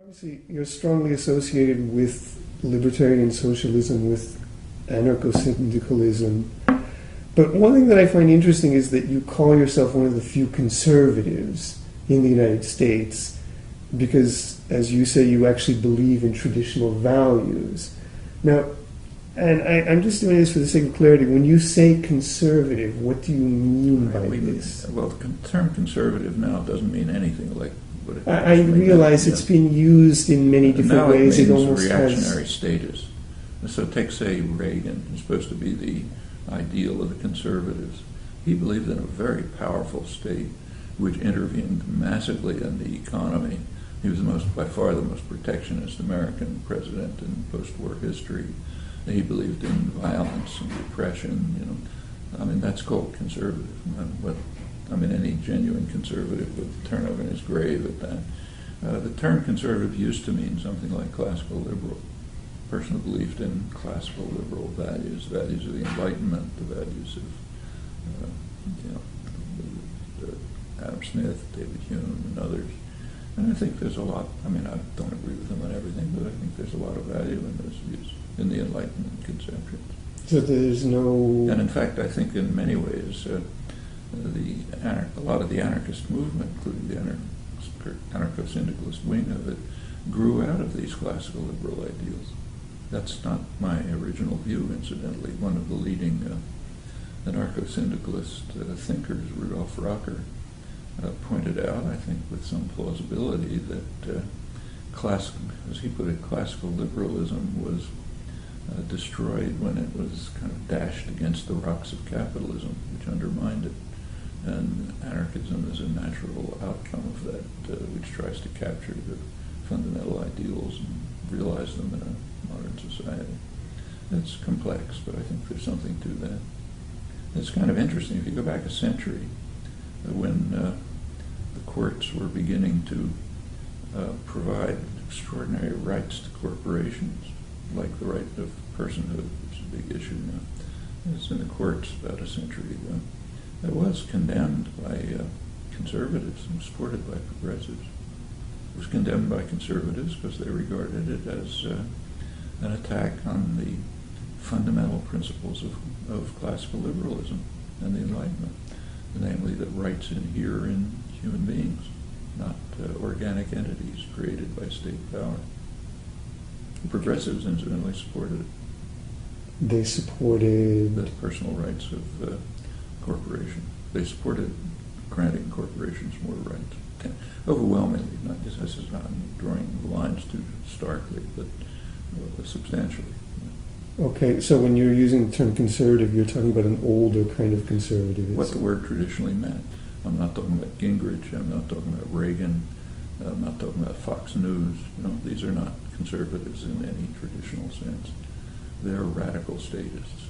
Obviously, you're strongly associated with libertarian socialism, with anarcho-syndicalism. But one thing that I find interesting is that you call yourself one of the few conservatives in the United States because, as you say, you actually believe in traditional values. Now, and I'm just doing this for the sake of clarity. When you say conservative, what do you mean by this? Well, the term conservative now doesn't mean anything like what it I realize it's been used in many different ways. It almost reactionary status. So take, say, Reagan, who's supposed to be the ideal of the conservatives. He believed in a very powerful state which intervened massively in the economy. He was by far the most protectionist American president in post-war history. He believed in violence and repression. I mean, that's called conservative. Any genuine conservative would turn over in his grave at that. The term conservative used to mean something like classical liberal. A person who believed in classical liberal values of the Enlightenment, the values of Adam Smith, David Hume, and others. And I think there's a lot. I don't agree with him on everything, but I think there's a lot of value in those views, in the Enlightenment conceptions. So there's no... And in fact, I think in many ways, a lot of the anarchist movement, including the anarcho-syndicalist wing of it, grew out of these classical liberal ideals. That's not my original view, incidentally. One of the leading anarcho-syndicalist thinkers, Rudolf Rocker, pointed out, I think with some plausibility, that as he put it, classical liberalism was destroyed when it was kind of dashed against the rocks of capitalism, which undermined it. And anarchism is a natural outcome of that, which tries to capture the fundamental ideals and realize them in a modern society. It's complex, but I think there's something to that. It's kind of interesting. If you go back a century, when the courts were beginning to provide extraordinary rights to corporations, like the right of personhood, which is a big issue now. It's in the courts about a century ago. It was condemned by conservatives and supported by progressives. It was condemned by conservatives because they regarded it as an attack on the fundamental principles of classical liberalism and the Enlightenment, namely that rights inhere in human beings, not organic entities created by state power. The progressives, incidentally, supported it. They supported... the personal rights of corporations. They supported granting corporations more rights. Overwhelmingly, not just this is not drawing the lines too starkly, but substantially. Okay, so when you're using the term conservative, you're talking about an older kind of conservative. What the word traditionally meant. I'm not talking about Gingrich, I'm not talking about Reagan, I'm not talking about Fox News. These are not conservatives in any traditional sense. They're radical statists.